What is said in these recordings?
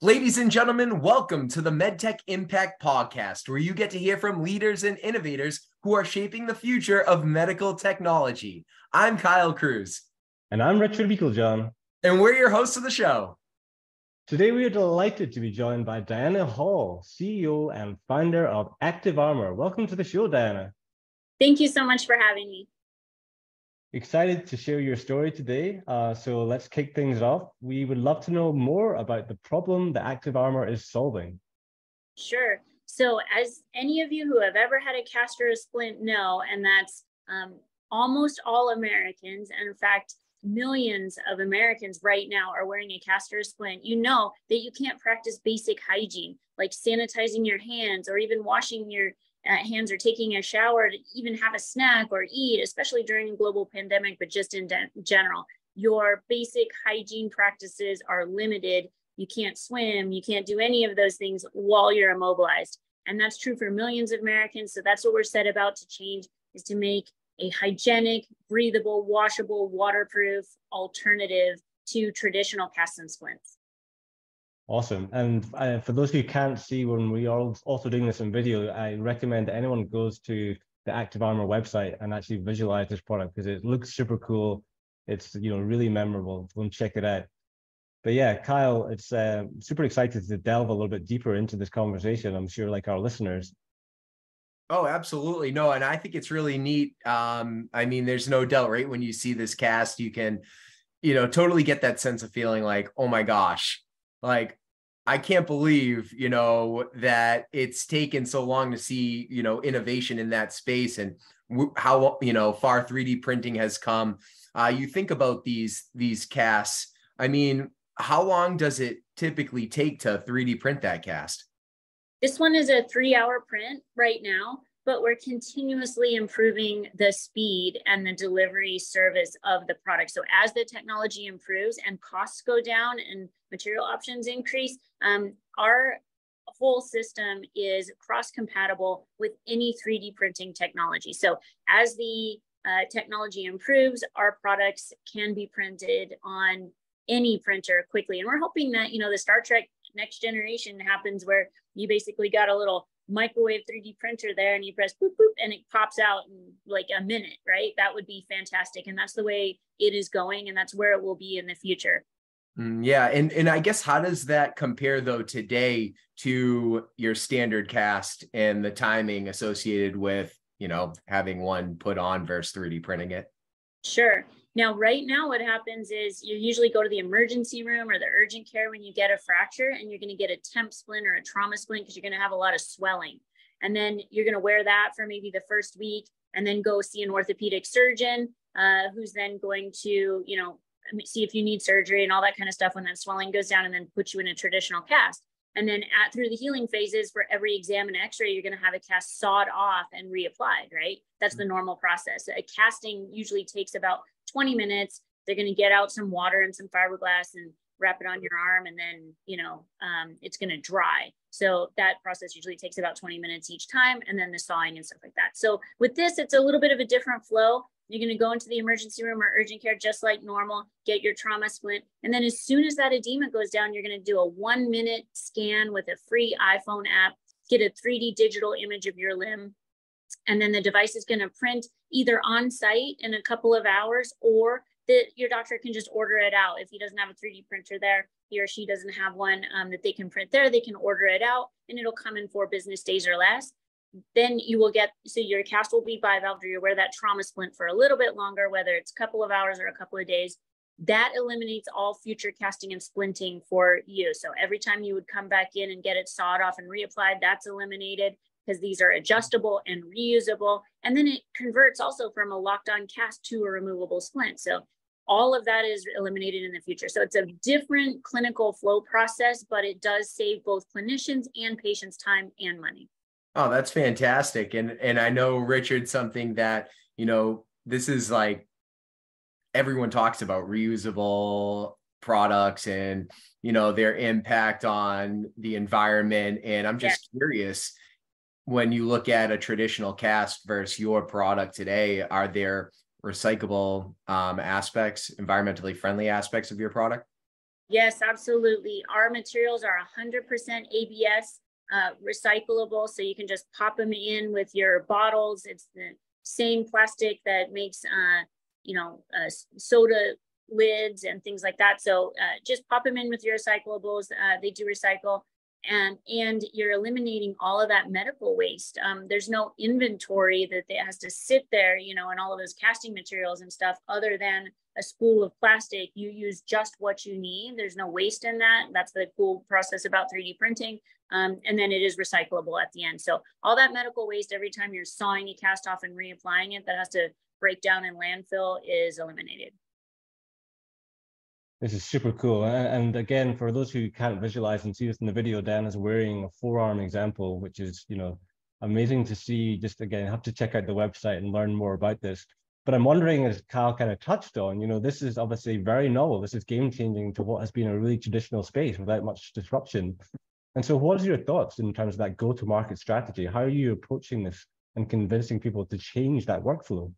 Ladies and gentlemen, welcome to the Medtech Impact Podcast, where you get to hear from leaders and innovators who are shaping the future of medical technology. I'm Kyle Cruz. And I'm Richard Beeklejohn. And we're your hosts of the show. Today, we are delighted to be joined by Diana Hall, CEO and founder of ActivArmor. Welcome to the show, Diana. Thank you so much for having me. Excited to share your story today. So let's kick things off. We would love to know more about the problem that ActivArmor is solving. Sure. So as any of you who have ever had a cast or a splint know, and that's almost all Americans, and in fact, millions of Americans right now are wearing a cast or a splint, you know that you can't practice basic hygiene, like sanitizing your hands or even washing your hands or taking a shower to even have a snack or eat, especially during a global pandemic, but just in general. Your basic hygiene practices are limited. You can't swim, you can't do any of those things while you're immobilized. And that's true for millions of Americans. So that's what we're set about to change, is to make a hygienic, breathable, washable, waterproof alternative to traditional casts and splints. Awesome. And for those who can't see, when we are also doing this in video, I recommend that anyone goes to the ActivArmor website and actually visualize this product, because it looks super cool. It's really memorable. Go and check it out. But yeah, Kyle, it's super excited to delve a little bit deeper into this conversation. I'm sure, like our listeners. Oh, absolutely. No, and I think it's really neat. I mean, there's no doubt, right? When you see this cast, you can, totally get that sense of feeling like, oh my gosh, like, I can't believe, that it's taken so long to see, innovation in that space, and how, far 3D printing has come. You think about these casts. I mean, how long does it typically take to 3D print that cast? This one is a 3-hour print right now, but we're continuously improving the speed and the delivery service of the product. So as the technology improves and costs go down and material options increase, our whole system is cross-compatible with any 3D printing technology. So as the technology improves, our products can be printed on any printer quickly. And we're hoping that, the Star Trek Next Generation happens, where you basically got a little microwave 3D printer there and you press boop, boop, and it pops out in like a minute, right? That would be fantastic. And that's the way it is going, and that's where it will be in the future. Yeah. And I guess, how does that compare though today to your standard cast and the timing associated with, having one put on versus 3D printing it? Sure. Now, right now, what happens is you usually go to the emergency room or the urgent care when you get a fracture, and you're going to get a temp splint or a trauma splint because you're going to have a lot of swelling. And then you're going to wear that for maybe the first week, and then go see an orthopedic surgeon who's then going to, see if you need surgery and all that kind of stuff when that swelling goes down, and then put you in a traditional cast. And then through the healing phases, for every exam and x-ray, you're going to have a cast sawed off and reapplied, right? That's the normal process. A casting usually takes about 20 minutes. They're going to get out some water and some fiberglass and wrap it on your arm, and then, it's going to dry. So that process usually takes about 20 minutes each time, and then the sawing and stuff like that. So with this, it's a little bit of a different flow. You're going to go into the emergency room or urgent care just like normal, get your trauma splint. And then as soon as that edema goes down, you're going to do a 1-minute scan with a free iPhone app, get a 3D digital image of your limb. And then the device is going to print either on site in a couple of hours, or that your doctor can just order it out. If he doesn't have a 3D printer there, he or she doesn't have one that they can print there, they can order it out, and it'll come in 4 business days or less. Then you will get, so your cast will be bivalve, or you wear that trauma splint for a little bit longer, whether it's a couple of hours or a couple of days. That eliminates all future casting and splinting for you. So every time you would come back in and get it sawed off and reapplied, that's eliminated, because these are adjustable and reusable. And then it converts also from a locked on cast to a removable splint. So all of that is eliminated in the future. So it's a different clinical flow process, but it does save both clinicians and patients time and money. Oh, that's fantastic. And I know, Richard, something that, this is like, everyone talks about reusable products and, their impact on the environment. And I'm just curious, when you look at a traditional cast versus your product today, are there recyclable aspects, environmentally friendly aspects of your product? Yes, absolutely. Our materials are 100% ABS recyclable, so you can just pop them in with your bottles. It's the same plastic that makes, soda lids and things like that. So just pop them in with your recyclables. They do recycle. And you're eliminating all of that medical waste. There's no inventory that has to sit there, and all of those casting materials and stuff, other than a spool of plastic. You use just what you need. There's no waste in that. That's the cool process about 3D printing. And then it is recyclable at the end. So all that medical waste, every time you're sawing a cast off and reapplying it, that has to break down in landfill, is eliminated. This is super cool. And again, for those who can't visualize and see this in the video, Dan is wearing a forearm example, which is, amazing to see. Just again, have to check out the website and learn more about this. But I'm wondering, as Kyle kind of touched on, this is obviously very novel. This is game changing to what has been a really traditional space without much disruption. And so what are your thoughts in terms of that go-to-market strategy? How are you approaching this and convincing people to change that workflow?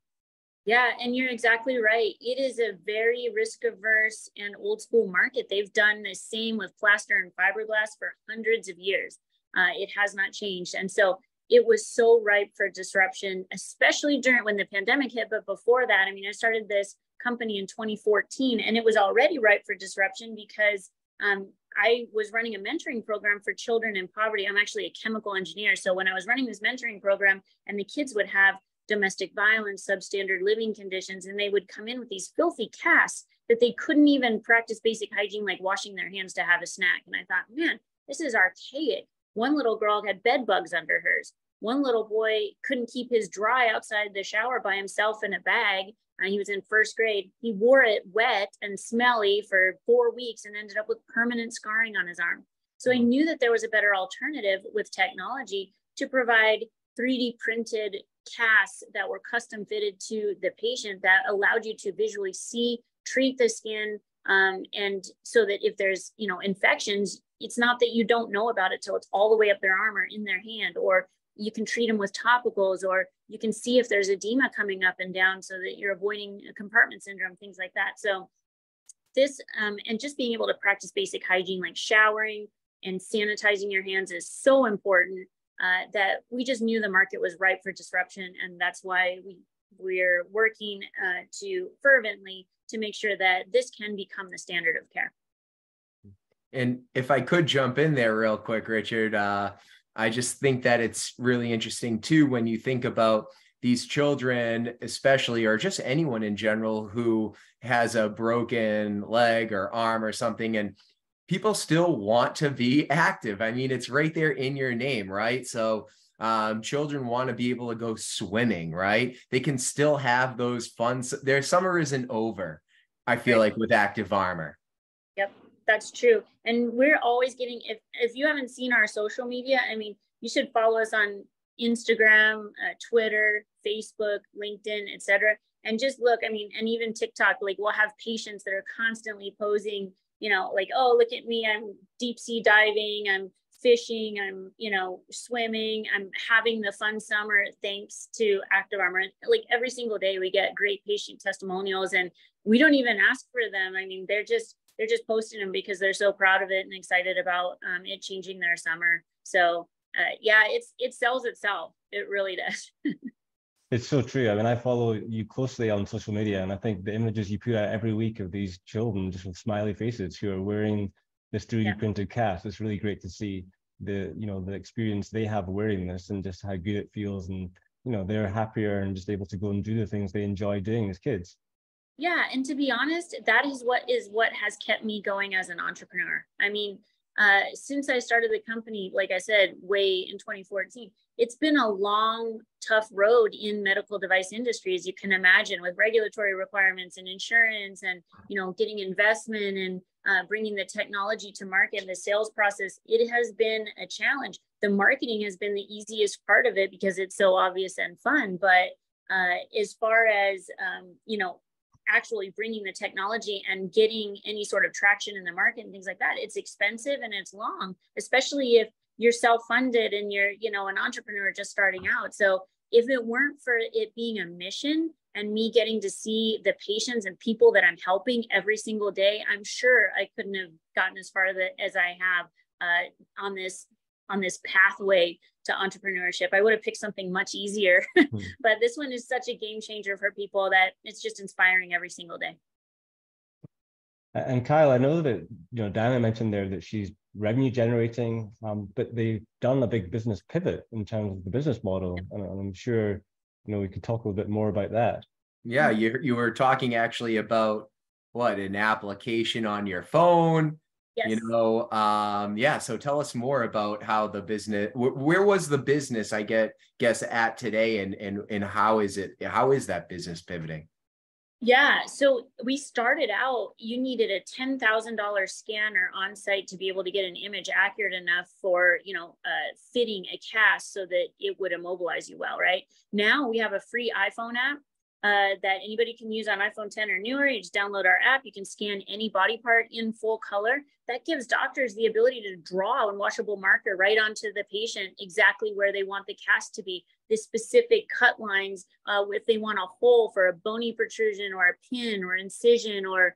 Yeah, and you're exactly right. It is a very risk-averse and old-school market. They've done the same with plaster and fiberglass for hundreds of years. It has not changed. And so it was so ripe for disruption, especially when the pandemic hit. But before that, I started this company in 2014, and it was already ripe for disruption because I was running a mentoring program for children in poverty. I'm actually a chemical engineer. So when I was running this mentoring program and the kids would have domestic violence, substandard living conditions, and they would come in with these filthy casts that they couldn't even practice basic hygiene, like washing their hands to have a snack. And I thought, man, this is archaic. One little girl had bed bugs under hers. One little boy couldn't keep his dry outside the shower by himself in a bag. He was in first grade. He wore it wet and smelly for 4 weeks and ended up with permanent scarring on his arm. So I knew that there was a better alternative with technology to provide 3D printed casts that were custom fitted to the patient that allowed you to visually see, treat the skin, and so that if there's infections, it's not that you don't know about it till it's all the way up their arm or in their hand, or you can treat them with topicals, or you can see if there's edema coming up and down so that you're avoiding compartment syndrome, things like that. So this and just being able to practice basic hygiene like showering and sanitizing your hands is so important. That we just knew the market was ripe for disruption, and that's why we're working fervently to make sure that this can become the standard of care. And if I could jump in there real quick, Richard, I just think that it's really interesting too when you think about these children, especially, or just anyone in general who has a broken leg or arm or something, and people still want to be active. It's right there in your name, right? So children want to be able to go swimming, right? They can still have those fun. Their summer isn't over, I feel like, with ActivArmor. Yep, that's true. And we're always getting, if you haven't seen our social media, you should follow us on Instagram, Twitter, Facebook, LinkedIn, etc. And just look, and even TikTok, like we'll have patients that are constantly posing, like, oh, look at me, I'm deep sea diving, I'm fishing, I'm, swimming, I'm having the fun summer thanks to ActivArmor. Like every single day we get great patient testimonials, and we don't even ask for them. They're just posting them because they're so proud of it and excited about it changing their summer. So it sells itself. It really does. It's so true. I follow you closely on social media, and I think the images you put out every week of these children just with smiley faces who are wearing this 3D printed cast, it's really great to see the experience they have wearing this and just how good it feels, and they're happier and just able to go and do the things they enjoy doing as kids. Yeah, and to be honest, that is what has kept me going as an entrepreneur. Since I started the company, like I said, way in 2014, it's been a long, tough road in medical device industry, as you can imagine, with regulatory requirements and insurance and, getting investment and bringing the technology to market and the sales process. It has been a challenge. The marketing has been the easiest part of it because it's so obvious and fun. But as far as, actually bringing the technology and getting any sort of traction in the market and things like that, it's expensive and it's long, especially if you're self-funded and you're, you know, an entrepreneur just starting out. So if it weren't for it being a mission and me getting to see the patients and people that I'm helping every single day, I'm sure I couldn't have gotten as far as I have on this pathway to entrepreneurship. I would have picked something much easier, but this one is such a game changer for people that it's just inspiring every single day. And Kyle, I know that, you know, Diana mentioned there that she's revenue generating, but they've done a big business pivot in terms of the business model. And I'm sure, you know, we could talk a little bit more about that. Yeah, you were talking actually about what, an application on your phone. Yes. You know, yeah. So tell us more about how the business, where was the business, I guess at today, and how is that business pivoting? Yeah, so we started out, you needed a $10,000 scanner on site to be able to get an image accurate enough for, you know, fitting a cast so that it would immobilize you well, right? Now we have a free iPhone app that anybody can use on iPhone 10 or newer. You just download our app. You can scan any body part in full color. That gives doctors the ability to draw a washable marker right onto the patient exactly where they want the cast to be. The specific cut lines, if they want a hole for a bony protrusion or a pin or incision or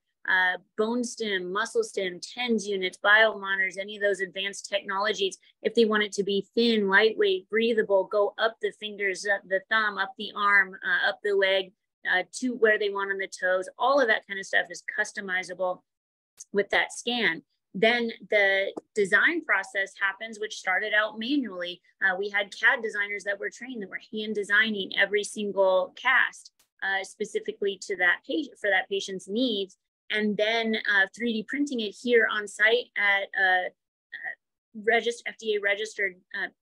bone stem, muscle stem, TENS units, biomonitors, any of those advanced technologies. If they want it to be thin, lightweight, breathable, go up the fingers, the thumb, up the arm, up the leg, to where they want on the toes. All of that kind of stuff is customizable with that scan. Then the design process happens, which started out manually. We had CAD designers that were trained that were hand designing every single cast specifically to that patient, for that patient's needs. And then 3D printing it here on site at a FDA registered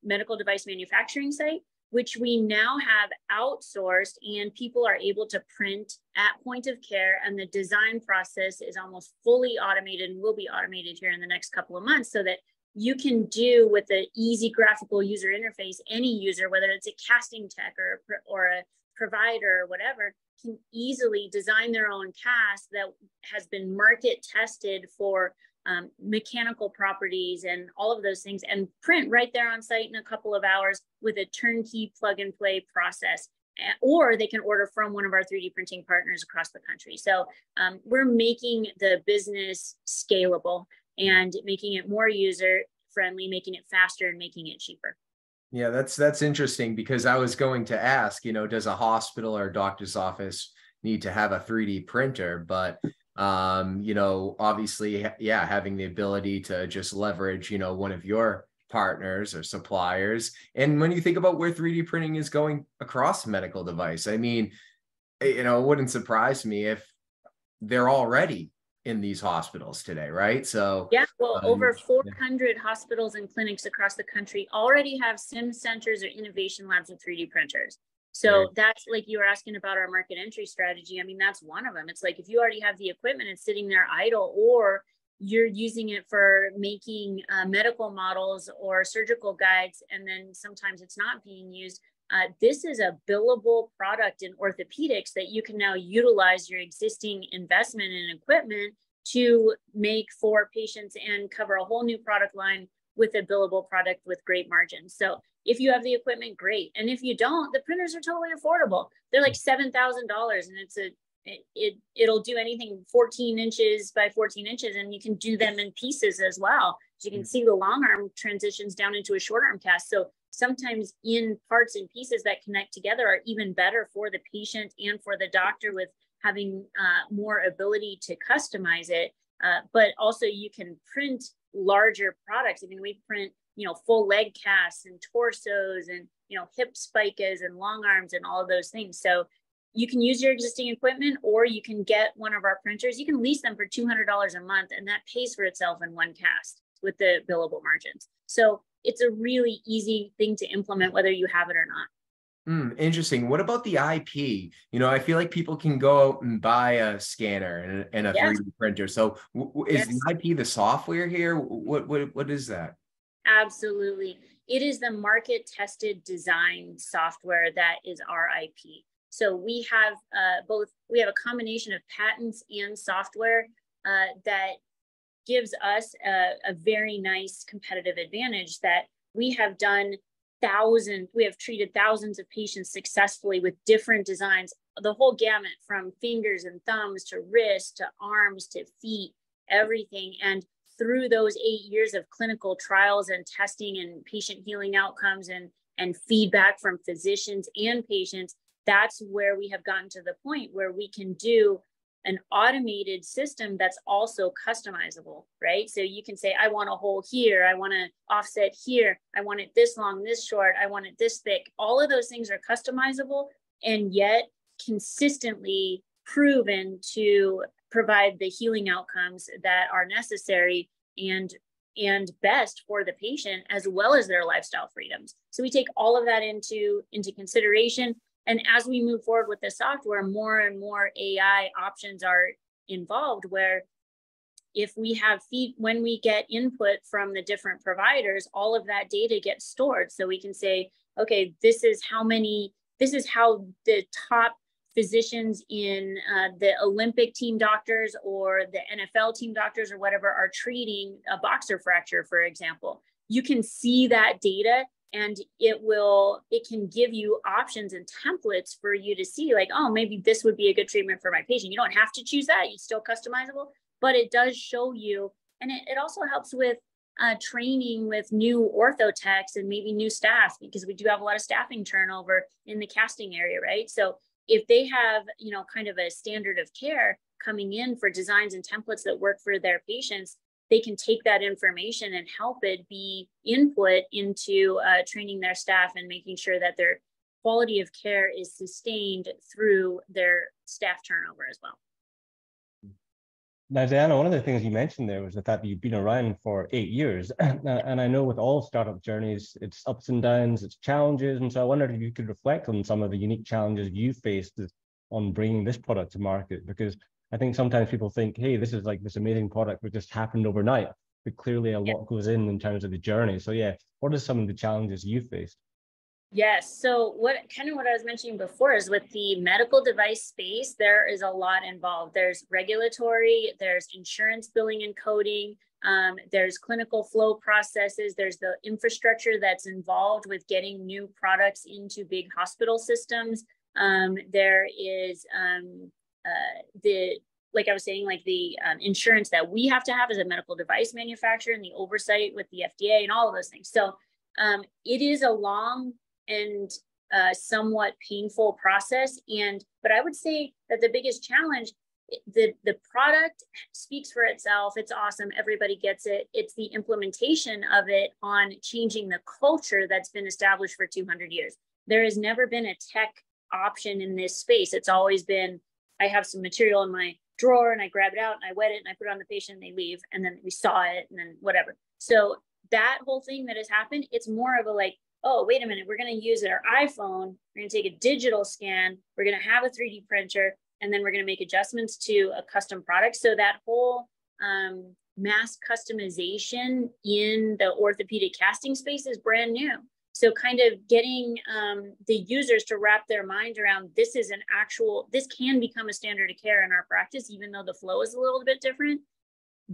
medical device manufacturing site, which we now have outsourced, and people are able to print at point of care. And the design process is almost fully automated and will be automated here in the next couple of months, so that you can do with the easy graphical user interface, any user, whether it's a casting tech or a provider or whatever, can easily design their own cast that has been market tested for mechanical properties and all of those things, and print right there on site in a couple of hours with a turnkey plug and play process. Or they can order from one of our 3D printing partners across the country. So we're making the business scalable and making it more user friendly, making it faster, and making it cheaper. Yeah, that's interesting, because I was going to ask, you know, does a hospital or a doctor's office need to have a 3D printer? But you know, obviously, yeah, having the ability to just leverage, you know, one of your partners or suppliers. And when you think about where 3D printing is going across medical device, I mean, you know, it wouldn't surprise me if they're already in these hospitals today, right? So yeah, well, over 400 hospitals and clinics across the country already have sim centers or innovation labs with 3D printers. So that's, like you were asking about our market entry strategy. I mean, that's one of them. It's like, if you already have the equipment, it's sitting there idle, or you're using it for making medical models or surgical guides, and then sometimes it's not being used. This is a billable product in orthopedics that you can now utilize your existing investment in equipment to make for patients and cover a whole new product line with a billable product with great margins. So if you have the equipment, great. And if you don't, the printers are totally affordable. They're like $7,000, and it'll do anything 14 inches by 14 inches, and you can do them in pieces as well. So you can see the long arm transitions down into a short arm cast. So sometimes in parts and pieces that connect together are even better for the patient and for the doctor, with having more ability to customize it. But also you can print larger products. I mean, we print, you know, full leg casts and torsos and, you know, hip spicas and long arms and all of those things. So you can use your existing equipment, or you can get one of our printers. You can lease them for $200 a month, and that pays for itself in one cast with the billable margins. So it's a really easy thing to implement, whether you have it or not. Interesting. What about the IP? You know, I feel like people can go out and buy a scanner and a 3D printer. So is the IP the software here? What is that? Absolutely. It is the market tested design software that is our IP. So we have we have a combination of patents and software that gives us a very nice competitive advantage, that we have treated thousands of patients successfully with different designs, the whole gamut from fingers and thumbs to wrists to arms to feet, everything. And through those 8 years of clinical trials and testing and patient healing outcomes and feedback from physicians and patients, that's where we have gotten to the point where we can do an automated system that's also customizable, right? So you can say, I want a hole here, I want to offset here, I want it this long, this short, I want it this thick. All of those things are customizable and yet consistently proven to provide the healing outcomes that are necessary and best for the patient, as well as their lifestyle freedoms. So we take all of that into consideration. And as we move forward with the software, more and more AI options are involved, where if we have when we get input from the different providers, all of that data gets stored. So we can say, okay, this is how the top physicians in the Olympic team doctors or the NFL team doctors or whatever are treating a boxer fracture, for example. You can see that data, and it can give you options and templates for you to see, like, oh, maybe this would be a good treatment for my patient. You don't have to choose that. It's still customizable, but it does show you. And it also helps with training with new ortho techs and maybe new staff, because we do have a lot of staffing turnover in the casting area, right? So if they have, kind of a standard of care coming in for designs and templates that work for their patients, they can take that information and help it be input into training their staff and making sure that their quality of care is sustained through their staff turnover as well. Now, Diana, one of the things you mentioned there was the fact that you've been around for 8 years. And I know with all startup journeys, it's ups and downs, it's challenges. And so I wondered if you could reflect on some of the unique challenges you faced on bringing this product to market, because I think sometimes people think, hey, this is like this amazing product that just happened overnight, but clearly a lot goes in terms of the journey. So yeah, what are some of the challenges you faced? Yes. So what I was mentioning before is with the medical device space, there is a lot involved. There's regulatory, there's insurance billing and coding, there's clinical flow processes, there's the infrastructure that's involved with getting new products into big hospital systems. There is like I was saying, like the insurance that we have to have as a medical device manufacturer and the oversight with the FDA and all of those things. So it is a long and somewhat painful process. But I would say that the biggest challenge, the product speaks for itself. It's awesome. Everybody gets it. It's the implementation of it on changing the culture that's been established for 200 years. There has never been a tech option in this space. It's always been, I have some material in my drawer and I grab it out and I wet it and I put it on the patient and they leave and then we saw it and then whatever. So that whole thing that has happened, it's more of a like, oh, wait a minute, we're going to use our iPhone, we're going to take a digital scan, we're going to have a 3D printer, and then we're going to make adjustments to a custom product. So that whole mass customization in the orthopedic casting space is brand new. So kind of getting the users to wrap their mind around this can become a standard of care in our practice, even though the flow is a little bit different.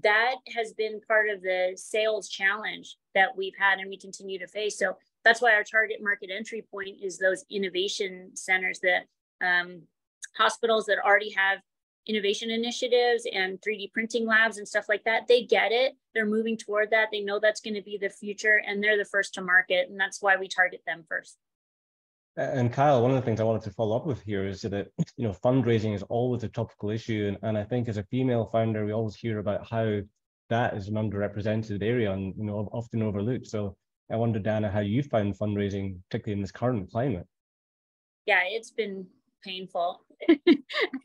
That has been part of the sales challenge that we've had and we continue to face. So that's why our target market entry point is those innovation centers, that hospitals that already have innovation initiatives and 3D printing labs and stuff like that. They get it. They're moving toward that. They know that's going to be the future and they're the first to market. And that's why we target them first. And Kyle, one of the things I wanted to follow up with here is that, fundraising is always a topical issue. And I think as a female founder, we always hear about how that is an underrepresented area and, often overlooked. So I wonder, Dana, how you found fundraising, particularly in this current climate. Yeah, it's been painful. I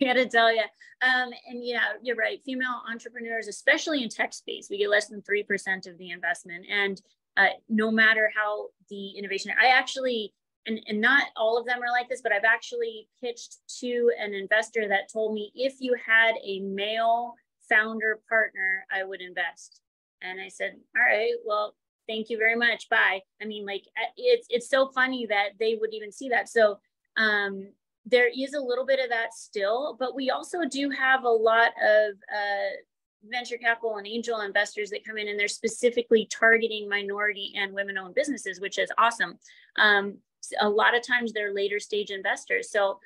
gotta tell you. And yeah, you're right. Female entrepreneurs, especially in tech space, we get less than 3% of the investment. And no matter how the innovation, I actually, and not all of them are like this, but I've actually pitched to an investor that told me, if you had a male founder partner, I would invest. And I said, all right, well, thank you very much. Bye. I mean, like, it's so funny that they would even see that. So there is a little bit of that still, but we also do have a lot of venture capital and angel investors that come in, and they're specifically targeting minority and women-owned businesses, which is awesome. A lot of times they're later stage investors. So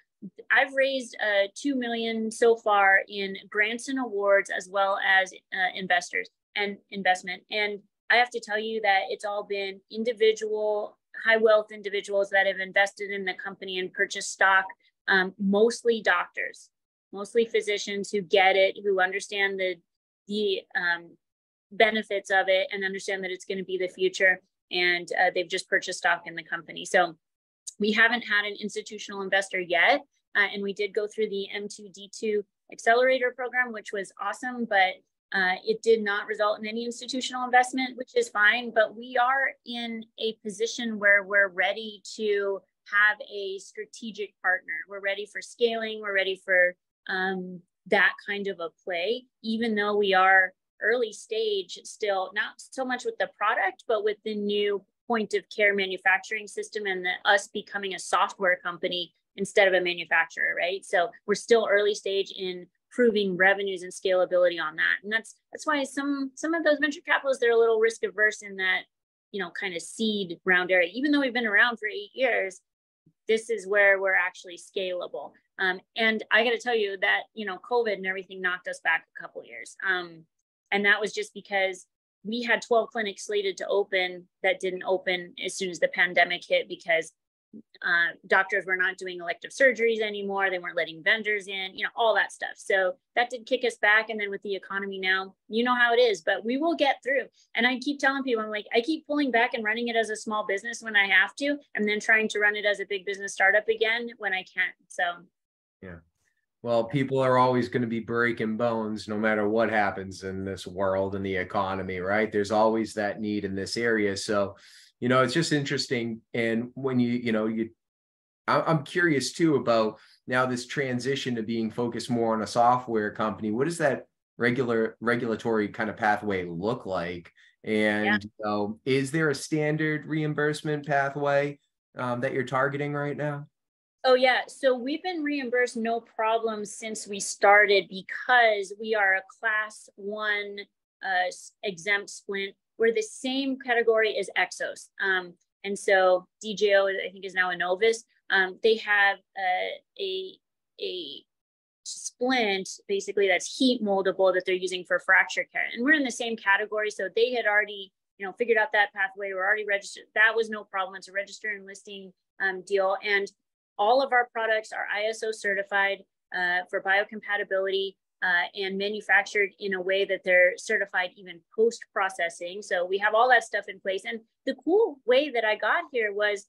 I've raised $2 million so far in grants and awards, as well as investors and investment. And I have to tell you that it's all been individual, high wealth individuals that have invested in the company and purchased stock, mostly doctors, mostly physicians who get it, who understand the benefits of it and understand that it's going to be the future. And they've just purchased stock in the company. So we haven't had an institutional investor yet. And we did go through the M2D2 accelerator program, which was awesome, but it did not result in any institutional investment, which is fine. But we are in a position where we're ready to have a strategic partner. We're ready for scaling. We're ready for that kind of a play, even though we are early stage still, not so much with the product, but with the new point of care manufacturing system and us becoming a software company instead of a manufacturer, right? So we're still early stage in proving revenues and scalability on that. And that's why some of those venture capitalists, they're a little risk averse in that, kind of seed round area. Even though we've been around for 8 years, this is where we're actually scalable. And I got to tell you that, COVID and everything knocked us back a couple of years. And that was just because we had 12 clinics slated to open that didn't open as soon as the pandemic hit, because doctors were not doing elective surgeries anymore. They weren't letting vendors in, all that stuff. So that did kick us back. And then with the economy now, you know how it is, but we will get through. And I keep telling people, I'm like, I keep pulling back and running it as a small business when I have to, and then trying to run it as a big business startup again when I can. So, yeah. Well, people are always going to be breaking bones no matter what happens in this world and the economy, right? There's always that need in this area. So, it's just interesting. And when I'm curious too about now this transition to being focused more on a software company. What does that regulatory kind of pathway look like? And is there a standard reimbursement pathway that you're targeting right now? Oh, yeah. So we've been reimbursed no problem since we started, because we are a class 1 exempt splint. We're the same category as Exos. And so DJO, I think, is now a Novus. They have a splint, basically, that's heat moldable that they're using for fracture care. And we're in the same category. So they had already, figured out that pathway. We're already registered. That was no problem. It's a register and listing deal. And all of our products are ISO certified for biocompatibility and manufactured in a way that they're certified even post-processing. So we have all that stuff in place. And the cool way that I got here was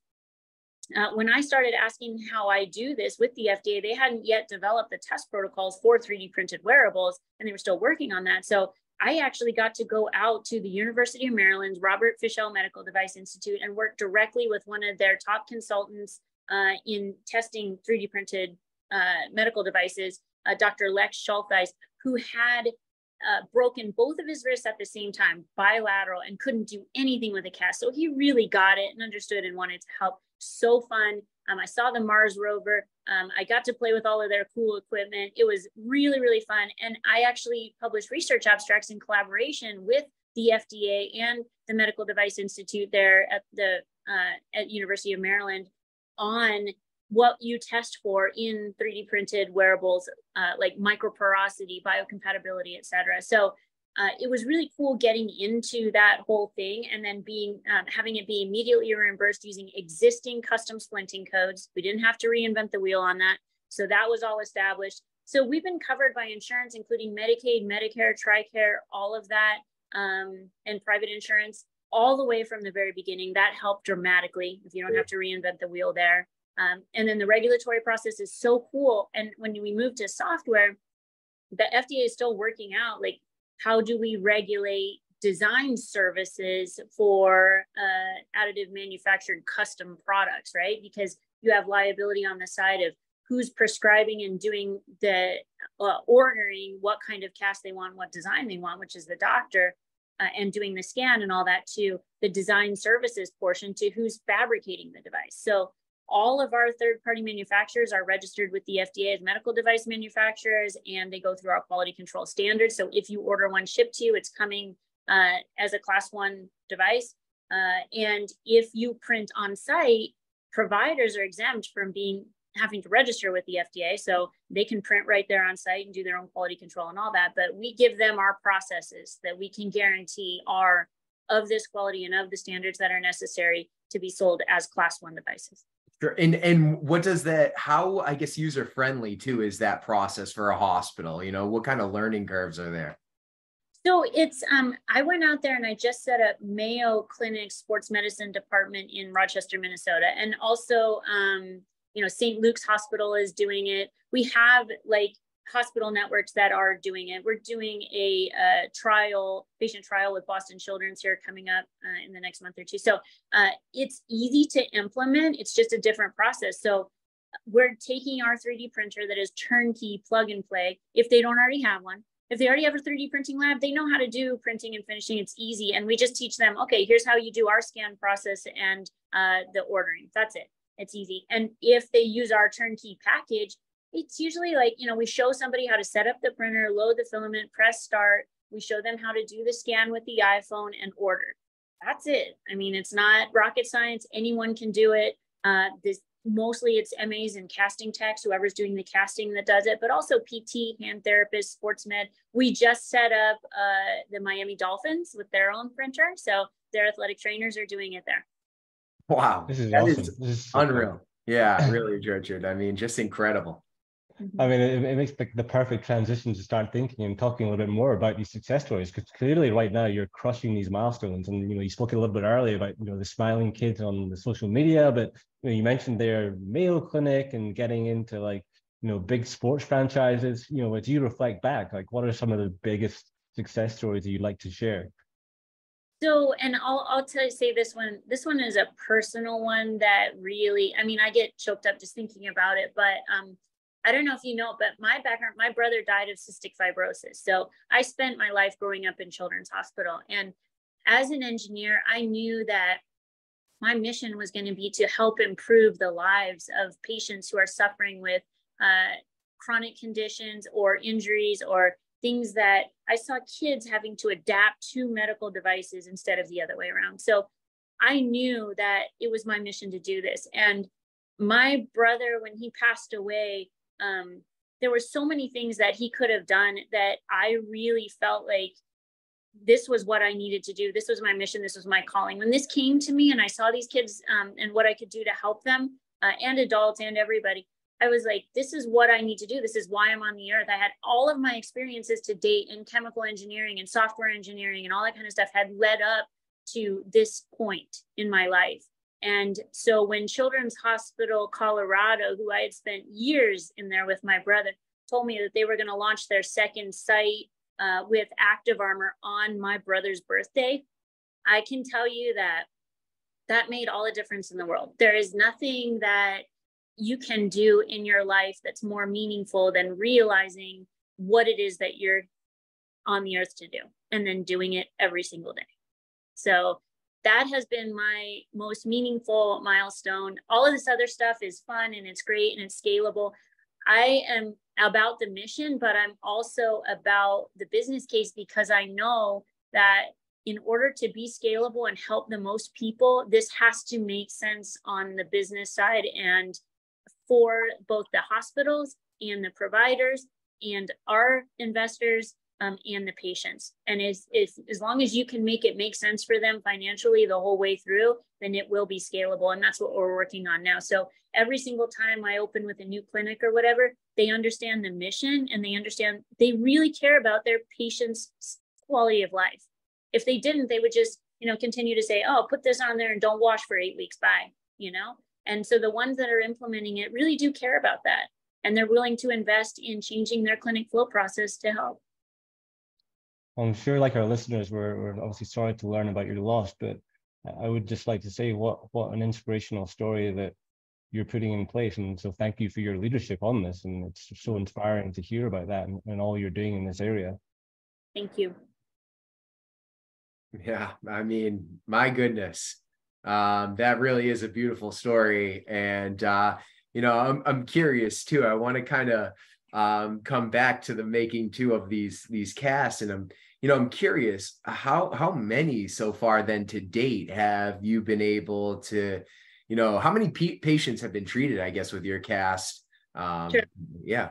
when I started asking how I do this with the FDA, they hadn't yet developed the test protocols for 3D printed wearables, and they were still working on that. So I actually got to go out to the University of Maryland's Robert Fischel Medical Device Institute and work directly with one of their top consultants in testing 3D printed medical devices, Dr. Lex Schultheis, who had broken both of his wrists at the same time, bilateral, and couldn't do anything with a cast. So he really got it and understood and wanted to help. So fun. I saw the Mars rover. I got to play with all of their cool equipment. It was really, really fun. And I actually published research abstracts in collaboration with the FDA and the Medical Device Institute there at the at University of Maryland on what you test for in 3D printed wearables, like microporosity, biocompatibility, et cetera. So it was really cool getting into that whole thing, and then having it be immediately reimbursed using existing custom splinting codes. We didn't have to reinvent the wheel on that. So that was all established. So we've been covered by insurance, including Medicaid, Medicare, TRICARE, all of that, and private insurance, all the way from the very beginning. That helped dramatically if you don't have to reinvent the wheel there. And then the regulatory process is so cool. And when we move to software, the FDA is still working out, like, how do we regulate design services for additive manufactured custom products, right? Because you have liability on the side of who's prescribing and doing the ordering what kind of cast they want, what design they want, which is the doctor, and doing the scan and all that, to the design services portion, to who's fabricating the device. So all of our third-party manufacturers are registered with the FDA as medical device manufacturers, and they go through our quality control standards. So if you order one shipped to you, it's coming as a class 1 device. And if you print on site, providers are exempt from having to register with the FDA. So they can print right there on site and do their own quality control and all that. But we give them our processes that we can guarantee are of this quality and of the standards that are necessary to be sold as class 1 devices. Sure. And what does that, how, I guess, user friendly too is that process for a hospital? You know, what kind of learning curves are there? So it's, I went out there and I just set up Mayo Clinic Sports Medicine Department in Rochester, Minnesota. And also, you know, St. Luke's Hospital is doing it. We have like hospital networks that are doing it. We're doing a patient trial with Boston Children's here coming up in the next month or two. So it's easy to implement. It's just a different process. So we're taking our 3D printer that is turnkey, plug and play. If they don't already have one, if they already have a 3D printing lab, they know how to do printing and finishing. It's easy. And we just teach them, okay, here's how you do our scan process and the ordering. That's it. It's easy. And if they use our turnkey package, it's usually like, you know, we show somebody how to set up the printer, load the filament, press start. We show them how to do the scan with the iPhone and order. That's it. I mean, it's not rocket science. Anyone can do it. Mostly it's MAs and casting techs, whoever's doing the casting that does it, but also PT, hand therapists, sports med. We just set up the Miami Dolphins with their own printer. So their athletic trainers are doing it there. Wow. This is that awesome. is this is so unreal. cool. Yeah, really, Richard. I mean, just incredible. I mean, it makes the perfect transition to start thinking and talking a little bit more about these success stories, because clearly right now you're crushing these milestones. And, you know, you spoke a little bit earlier about, you know, the smiling kids on the social media, but you know, you mentioned their Mayo Clinic and getting into like, you know, big sports franchises. You know, as you reflect back, like what are some of the biggest success stories that you'd like to share? So, and I'll say this one is a personal one that really, I mean, I get choked up just thinking about it, but I don't know if you know, but my background, my brother died of cystic fibrosis. So I spent my life growing up in Children's Hospital. And as an engineer, I knew that my mission was going to be to help improve the lives of patients who are suffering with chronic conditions or injuries or things that I saw kids having to adapt to medical devices instead of the other way around. So I knew that it was my mission to do this. And my brother, when he passed away, there were so many things that he could have done that I really felt like this was what I needed to do. This was my mission. This was my calling. When this came to me and I saw these kids and what I could do to help them and adults and everybody, I was like, this is what I need to do. This is why I'm on the earth. I had all of my experiences to date in chemical engineering and software engineering and all that kind of stuff had led up to this point in my life. And so when Children's Hospital Colorado, who I had spent years in there with my brother, told me that they were going to launch their second site with ActivArmor on my brother's birthday, I can tell you that that made all the difference in the world. There is nothing that you can do in your life that's more meaningful than realizing what it is that you're on the earth to do and then doing it every single day. So that has been my most meaningful milestone. All of this other stuff is fun and it's great and it's scalable. I am about the mission, but I'm also about the business case, because I know that in order to be scalable and help the most people, this has to make sense on the business side and for both the hospitals and the providers and our investors and the patients. And as long as you can make it make sense for them financially the whole way through, then it will be scalable. And that's what we're working on now. So every single time I open with a new clinic or whatever, they understand the mission and they really care about their patients' quality of life. If they didn't, they would just, continue to say, oh, put this on there and don't wash for 8 weeks, bye, And so the ones that are implementing it really do care about that. And they're willing to invest in changing their clinic flow process to help. I'm sure, like our listeners, we're obviously sorry to learn about your loss, but I would just like to say what an inspirational story that you're putting in place. And so thank you for your leadership on this. And it's so inspiring to hear about that and all you're doing in this area. Thank you. Yeah, I mean, my goodness. That really is a beautiful story. And, I'm curious too. I want to kind of come back to the making too of these casts. And I'm curious how many so far then to date have you been able to, how many patients have been treated, I guess, with your cast? Sure. Yeah.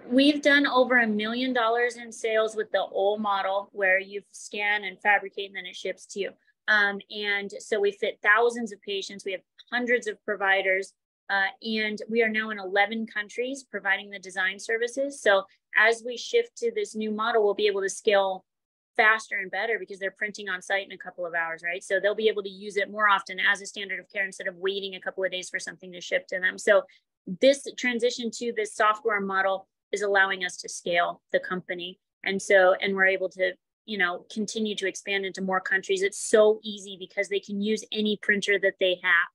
We've done over $1 million in sales with the old model where you scan and fabricate and then it ships to you. And so we fit thousands of patients. We have hundreds of providers, and we are now in 11 countries providing the design services. So as we shift to this new model, we'll be able to scale faster and better because they're printing on site in a couple of hours, right? So they'll be able to use it more often as a standard of care instead of waiting a couple of days for something to ship to them. So this transition to this software model is allowing us to scale the company. And we're able to, continue to expand into more countries. It's so easy because they can use any printer that they have,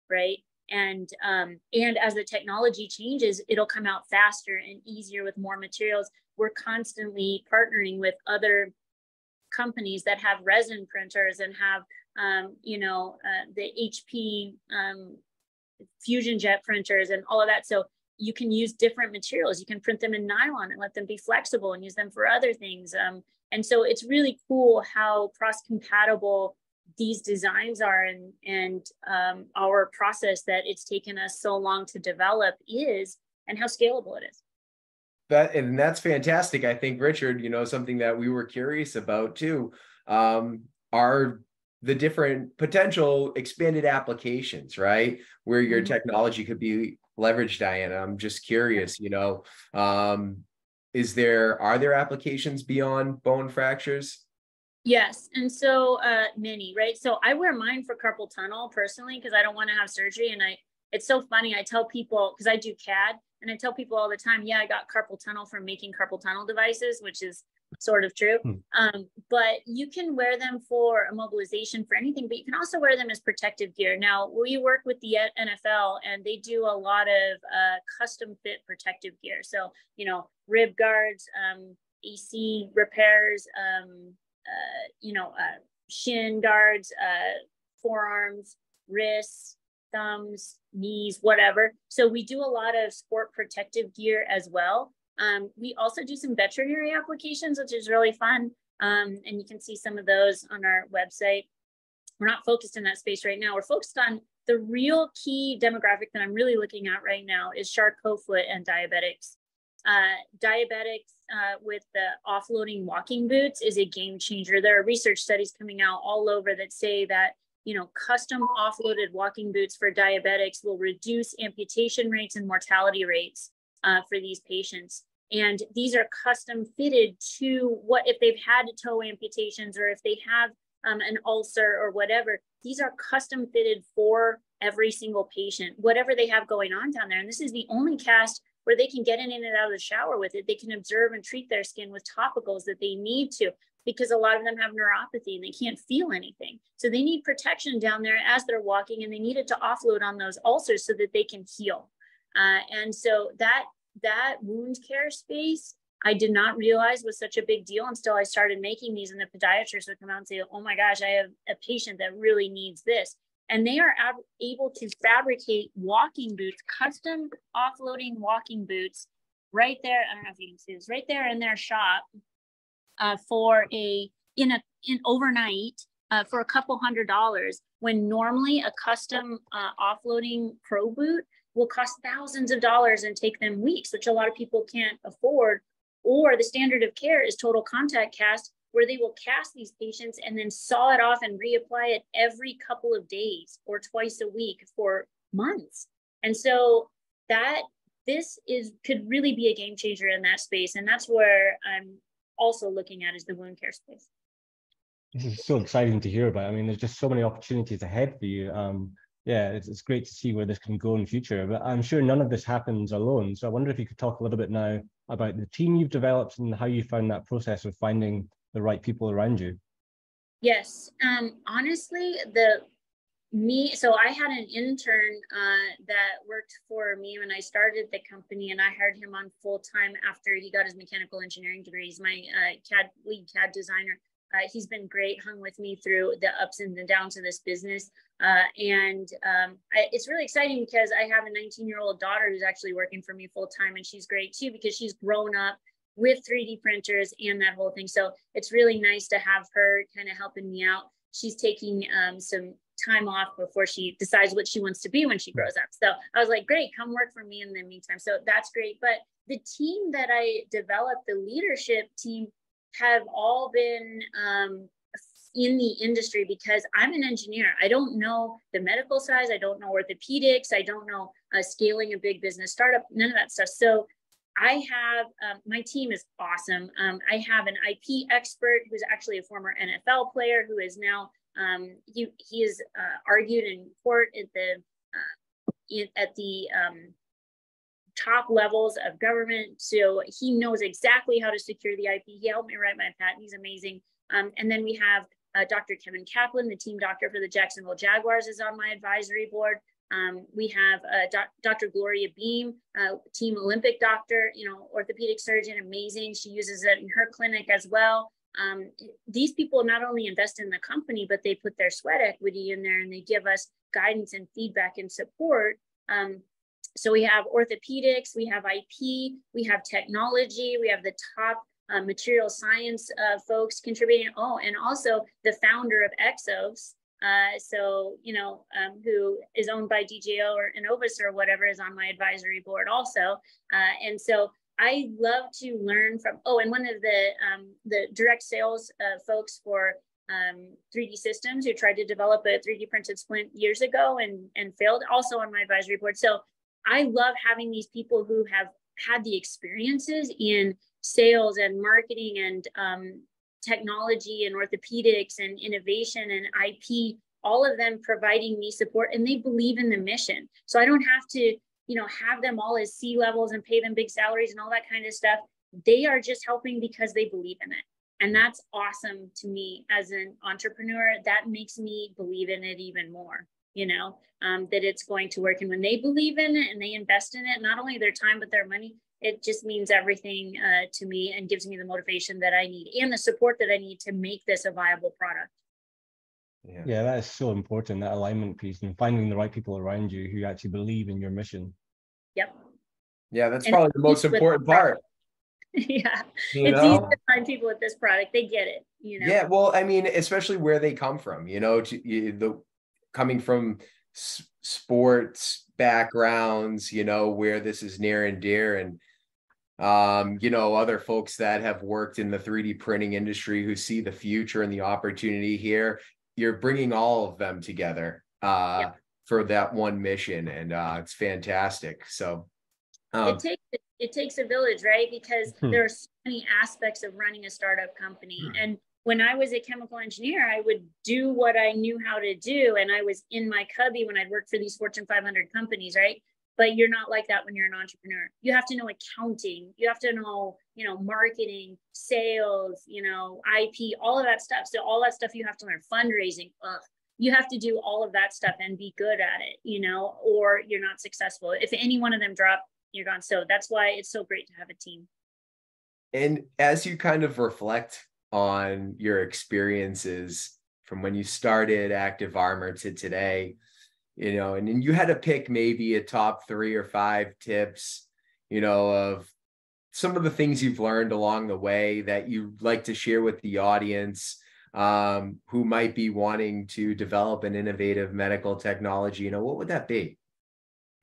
right? And as the technology changes, it'll come out faster and easier with more materials. We're constantly partnering with other companies that have resin printers and have, the HP fusion jet printers and all of that. So you can use different materials. You can print them in nylon and let them be flexible and use them for other things. And so it's really cool how cross-compatible these designs are, and our process that it's taken us so long to develop is, and how scalable it is. That's fantastic. I think, Richard, something that we were curious about too, are the different potential expanded applications, right? Where your technology could be leveraged, Diana. I'm just curious, are there applications beyond bone fractures? Yes. And so many, right? So I wear mine for carpal tunnel personally, because I don't want to have surgery. And it's so funny. I tell people, because I do CAD, and I tell people all the time, yeah, I got carpal tunnel from making carpal tunnel devices, which is sort of true. But you can wear them for immobilization for anything, but you can also wear them as protective gear. Now, we work with the NFL, and they do a lot of custom fit protective gear. So, rib guards, AC repairs, shin guards, forearms, wrists, thumbs, knees, whatever. So we do a lot of sport protective gear as well. We also do some veterinary applications, which is really fun. And you can see some of those on our website. We're not focused in that space right now. We're focused on the real key demographic that I'm really looking at right now is Charcot foot and diabetics. Diabetics with the offloading walking boots is a game changer. There are research studies coming out all over that say that, custom offloaded walking boots for diabetics will reduce amputation rates and mortality rates for these patients. And these are custom fitted to what if they've had toe amputations or if they have an ulcer or whatever. These are custom fitted for every single patient, whatever they have going on down there. And this is the only cast where they can get in and out of the shower with it. They can observe and treat their skin with topicals that they need to, because a lot of them have neuropathy and they can't feel anything. So they need protection down there as they're walking, and they need it to offload on those ulcers so that they can heal. And so that wound care space, I did not realize was such a big deal until I started making these, and the podiatrist would come out and say, oh my gosh, I have a patient that really needs this. And they are able to fabricate walking boots, custom offloading walking boots right there. I don't know if you can see this, right there in their shop for overnight for a couple $100s, when normally a custom offloading pro boot will cost thousands of dollars and take them weeks, which a lot of people can't afford. Or the standard of care is total contact cast, where they will cast these patients and then saw it off and reapply it every couple of days or twice a week for months. And so could really be a game changer in that space. And that's where I'm also looking at is the wound care space. This is so exciting to hear about. I mean, there's just so many opportunities ahead for you. It's great to see where this can go in the future, but I'm sure none of this happens alone. So I wonder if you could talk a little bit now about the team you've developed and how you found that process of finding the right people around you. Yes. Honestly, so I had an intern that worked for me when I started the company, and I hired him on full time after he got his mechanical engineering degree. He's my lead CAD designer. He's been great, hung with me through the ups and the downs of this business. It's really exciting because I have a 19-year-old daughter who's actually working for me full time, and she's great too because she's grown up with 3D printers and that whole thing. So it's really nice to have her kind of helping me out. She's taking some time off before she decides what she wants to be when she grows up. So I was like, great, come work for me in the meantime. So that's great. But the team that I developed, the leadership team, have all been in the industry because I'm an engineer. I don't know the medical side. I don't know orthopedics. I don't know scaling a big business startup, none of that stuff. So I have, my team is awesome. I have an IP expert who's actually a former NFL player who is now, he is argued in court at the top levels of government. So he knows exactly how to secure the IP. He helped me write my patent. He's amazing. And then we have Dr. Kevin Kaplan, the team doctor for the Jacksonville Jaguars, is on my advisory board. We have Dr. Gloria Beam, team Olympic doctor, orthopedic surgeon, amazing. She uses it in her clinic as well. These people not only invest in the company, but they put their sweat equity in there and they give us guidance and feedback and support. So we have orthopedics, we have IP, we have technology, we have the top material science folks contributing. Oh, and also the founder of Exos. Who is owned by DJO or Innovus or whatever, is on my advisory board also. And so I love to learn from, and one of the direct sales folks for 3D Systems, who tried to develop a 3D printed splint years ago and failed, also on my advisory board. So I love having these people who have had the experiences in sales and marketing and technology and orthopedics and innovation and IP, all of them providing me support, and they believe in the mission. So I don't have to, have them all as C-levels and pay them big salaries and all that kind of stuff. They are just helping because they believe in it. And that's awesome to me as an entrepreneur. That makes me believe in it even more, that it's going to work. And when they believe in it and they invest in it, not only their time, but their money, it just means everything to me and gives me the motivation that I need and the support that I need to make this a viable product. Yeah, that is so important, that alignment piece, and finding the right people around you who actually believe in your mission. Yep. Yeah, that's probably the most important part. Yeah, it's easy to find people with this product. They get it, Yeah, well, I mean, especially where they come from, coming from sports backgrounds, where this is near and dear, and other folks that have worked in the 3D printing industry who see the future and the opportunity here. You're bringing all of them together for that one mission, and it's fantastic. So it takes a village, right? Because there are so many aspects of running a startup company. And when I was a chemical engineer, I would do what I knew how to do, and I was in my cubby when I'd worked for these Fortune 500 companies, right? But you're not like that when you're an entrepreneur. You have to know accounting. You have to know, marketing, sales, IP, all of that stuff. So all that stuff you have to learn. Fundraising. You have to do all of that stuff and be good at it, or you're not successful. If any one of them drop, you're gone. So that's why it's so great to have a team. And as you kind of reflect on your experiences from when you started ActivArmor to today, and then you had to pick maybe a top 3 or 5 tips, of some of the things you've learned along the way that you'd like to share with the audience who might be wanting to develop an innovative medical technology, what would that be?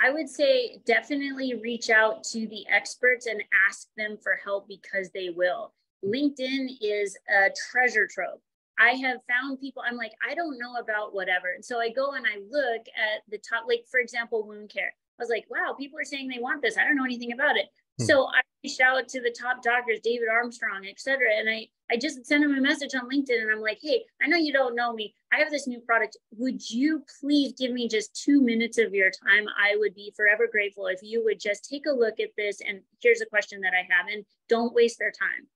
I would say definitely reach out to the experts and ask them for help, because they will. LinkedIn is a treasure trove. I have found people, I'm like, I don't know about whatever. And so I go and I look at the top, like, for example, wound care. I was like, wow, people are saying they want this. I don't know anything about it. So I reached out to the top doctors, David Armstrong, et cetera. And I just sent him a message on LinkedIn, and I'm like, hey, I know you don't know me. I have this new product. Would you please give me just 2 minutes of your time? I would be forever grateful if you would just take a look at this. And here's a question that I have, and don't waste their time.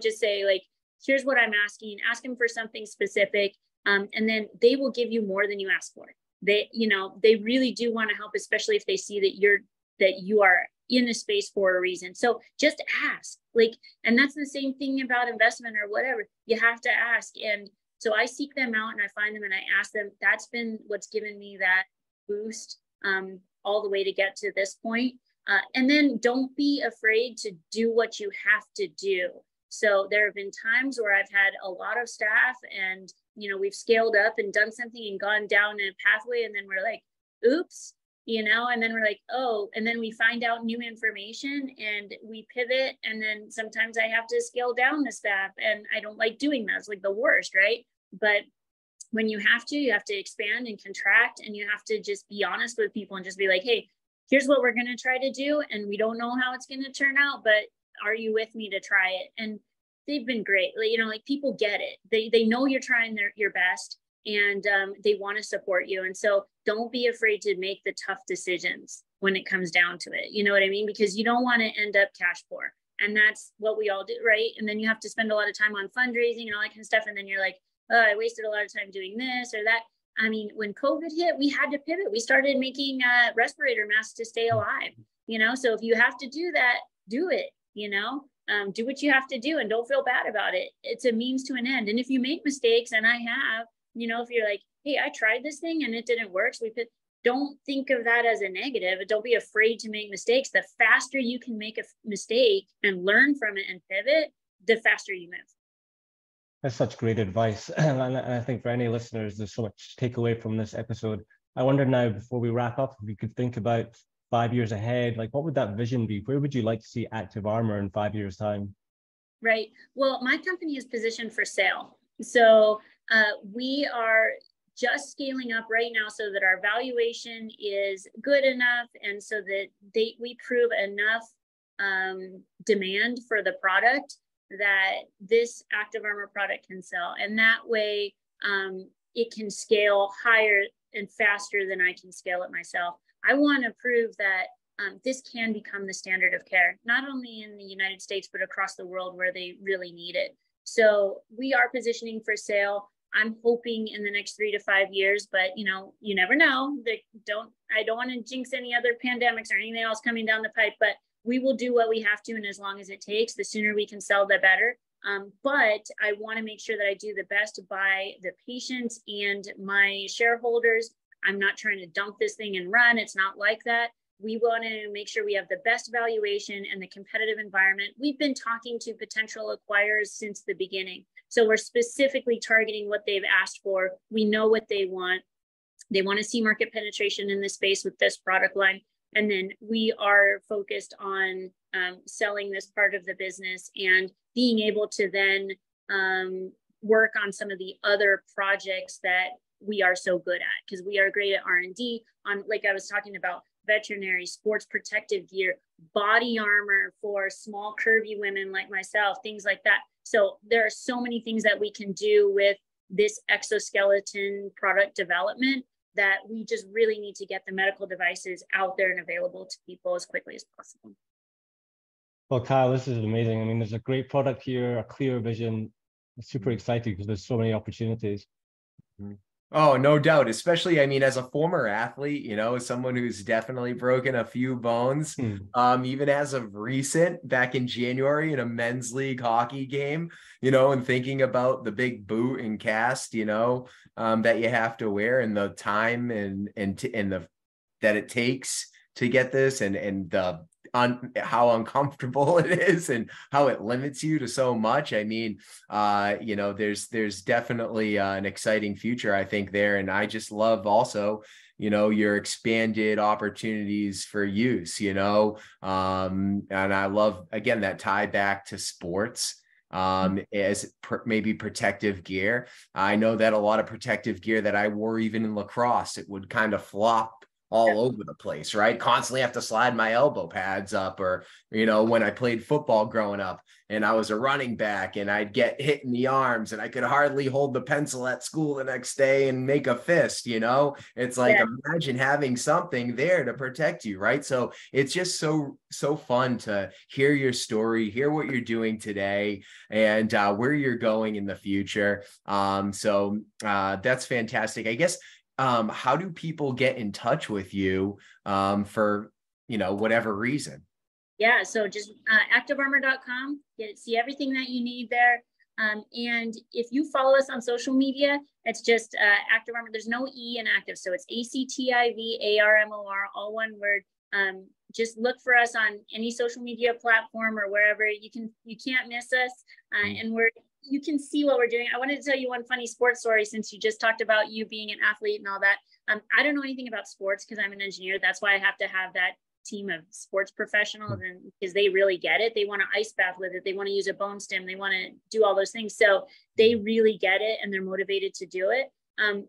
Just say, like, here's what I'm asking. Ask them for something specific. And then they will give you more than you ask for. They really do want to help, especially if they see that you are in the space for a reason. So just ask, like, and that's the same thing about investment or whatever. You have to ask. And so I seek them out and I find them and I ask them. That's been what's given me that boost all the way to get to this point. And then don't be afraid to do what you have to do. So there have been times where I've had a lot of staff and, you know, we've scaled up and done something and gone down a pathway. And then we're like, oops, you know, and then we're like, oh, and then we find out new information and we pivot. And then sometimes I have to scale down the staff and I don't like doing that. It's like the worst, right? But when you have to expand and contract, and you have to just be honest with people and just be like, hey, here's what we're going to try to do. And we don't know how it's going to turn out, but are you with me to try it? And they've been great. You know, like people get it. They know you're trying your best, and they want to support you. And so don't be afraid to make the tough decisions when it comes down to it. You know what I mean? Because you don't want to end up cash poor. And that's what we all do, right? And then you have to spend a lot of time on fundraising and all that kind of stuff. And then you're like, oh, I wasted a lot of time doing this or that. I mean, when COVID hit, we had to pivot. We started making respirator masks to stay alive, you know? So if you have to do that, do it, you know? Do what you have to do and don't feel bad about it. It's a means to an end. And if you make mistakes, and I have, you know, if you're like, hey, I tried this thing and it didn't work, so don't think of that as a negative. Don't be afraid to make mistakes. The faster you can make a mistake and learn from it and pivot, the faster you move. That's such great advice. And I think for any listeners, there's so much to take away from this episode. I wonder now, before we wrap up, if we could think about 5 years ahead, like what would that vision be? Where would you like to see ActivArmor in 5 years' time? Right. Well, my company is positioned for sale. So we are just scaling up right now so that our valuation is good enough, and so that we prove enough demand for the product that this ActivArmor product can sell. And that way it can scale higher and faster than I can scale it myself. I want to prove that this can become the standard of care, not only in the United States, but across the world where they really need it. So we are positioning for sale. I'm hoping in the next 3 to 5 years, but you know, you never know. I don't want to jinx any other pandemics or anything else coming down the pipe, but we will do what we have to, and as long as it takes, the sooner we can sell, the better. But I want to make sure that I do the best by the patients and my shareholders. I'm not trying to dump this thing and run. It's not like that. We want to make sure we have the best valuation and the competitive environment. We've been talking to potential acquirers since the beginning. So we're specifically targeting what they've asked for. We know what they want. They want to see market penetration in this space with this product line. And then we are focused on selling this part of the business and being able to then work on some of the other projects that we are so good at, because we are great at R&D on, like I was talking about, veterinary, sports protective gear, body armor for small curvy women like myself, things like that. So there are so many things that we can do with this exoskeleton product development that we just really need to get the medical devices out there and available to people as quickly as possible. Well, Kyle, this is amazing. I mean, there's a great product here, a clear vision. I'm super excited because there's so many opportunities. Oh, no doubt. Especially, I mean, as a former athlete, you know, as someone who's definitely broken a few bones, even as of recent, back in January in a men's league hockey game, you know, and thinking about the big boot and cast, you know, that you have to wear, and the time and the that it takes to get this, and the how uncomfortable it is and how it limits you to so much. I mean, you know, there's definitely an exciting future, I think, there. And I just love also, you know, your expanded opportunities for use, you know, and I love, again, that tie back to sports as maybe protective gear. I know that a lot of protective gear that I wore even in lacrosse, it would kind of flop all over the place, right? Constantly have to slide my elbow pads up, or, you know, when I played football growing up and I was a running back and I'd get hit in the arms and I could hardly hold the pencil at school the next day and make a fist, you know, it's like, imagine having something there to protect you, right? So it's just so fun to hear your story, hear what you're doing today, and where you're going in the future. So that's fantastic. I guess, how do people get in touch with you for, you know, whatever reason? Yeah, so just activearmor.com, see everything that you need there. And if you follow us on social media, it's just ActivArmor. There's no E in active, so it's ActiveArmor, all one word. Just look for us on any social media platform or wherever. You can't miss us, and you can see what we're doing. I wanted to tell you one funny sports story, since you just talked about you being an athlete and all that. I don't know anything about sports because I'm an engineer. That's why I have to have that team of sports professionals, and because they really get it. They want to ice bath with it. They want to use a bone stem. They want to do all those things. So they really get it, and they're motivated to do it.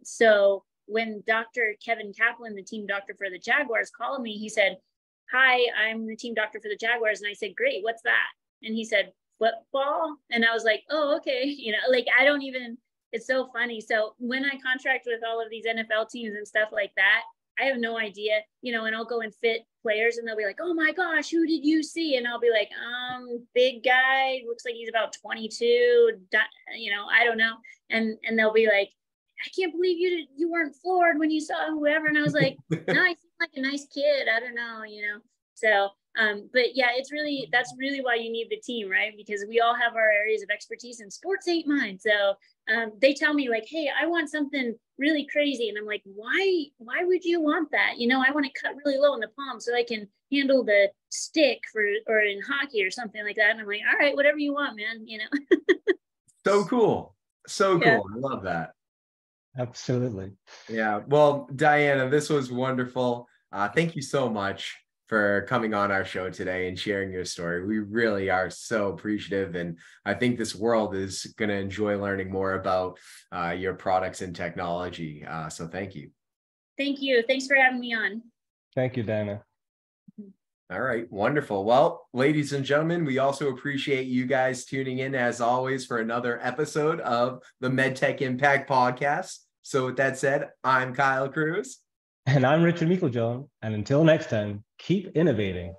So when Dr. Kevin Kaplan, the team doctor for the Jaguars, called me, he said, "Hi, I'm the team doctor for the Jaguars." And I said, "Great, what's that?" And he said, "Football." And I was like, "Oh, okay." Like I don't even, it's so funny. So when I contract with all of these NFL teams and stuff like that, I have no idea, and I'll go and fit players and they'll be like, "Oh my gosh, who did you see?" And I'll be like, big guy, looks like he's about 22, I don't know. And they'll be like, "I can't believe you weren't floored when you saw whoever." And I was like, "No, I seem like a nice kid. I don't know, So, but yeah, that's really why you need the team, right? Because we all have our areas of expertise, and sports ain't mine. So they tell me like, "Hey, I want something really crazy." And I'm like, why would you want that? I want to cut really low in the palm so I can handle the stick or in hockey or something like that. And I'm like, all right, whatever you want, man, So cool. So cool. Yeah. I love that. Absolutely. Yeah. Well, Diana, this was wonderful. Thank you so much for coming on our show today and sharing your story. We really are so appreciative. And I think this world is going to enjoy learning more about your products and technology. So thank you. Thank you. Thanks for having me on. Thank you, Diana. All right. Wonderful. Well, ladies and gentlemen, we also appreciate you guys tuning in as always for another episode of the Medtech Impact Podcast. So with that said, I'm Kyle Cruz. And I'm Richard Meiklejohn. And until next time, keep innovating.